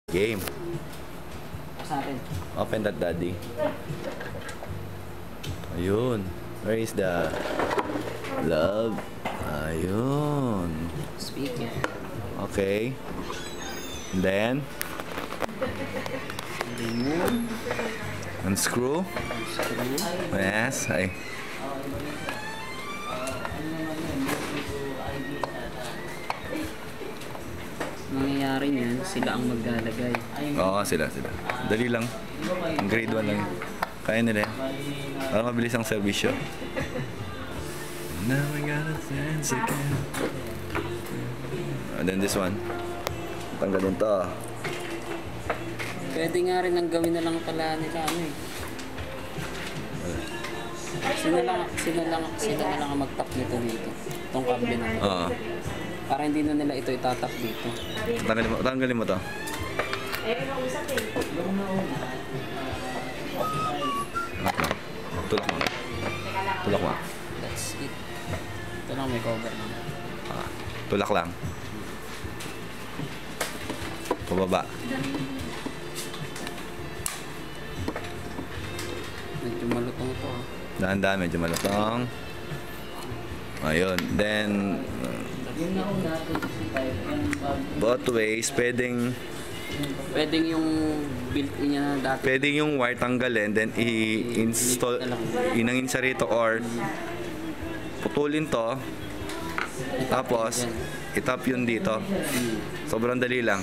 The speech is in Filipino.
Game. Sa akin. Open that, daddy. Ayun. Where is the love? Ayun. Speaker. Okay. And then Remove. unscrew. Screw. Yes. Ay. Nangyayari niyan, sila ang maglalagay. Oo, sila. Dali lang. Grade 1 lang yun. Kaya nila yan. Parang mabilis ang servisyo. Now I got a chance again. And then this one. Tanggalin to. Pwede nga rin ang gawin na lang pala nila ano eh. Sila na lang ang mag-tap nito dito. Itong kable na ito. Oo. Para hindi na nila ito itatap dito. Tanggalin mo to. Tulak mo. That's it. Ito lang may cover na. Tulak lang. Pababa. Medyo malutong ito. Dahan-dahan, medyo malutong. Ayun. Then, both ways, pwedeng yung built-in niya na dati. pwedeng yung wire tanggalin, then i-install, inangin sa rito, or putulin to, tapos itap yun dito. Sobrang dali lang.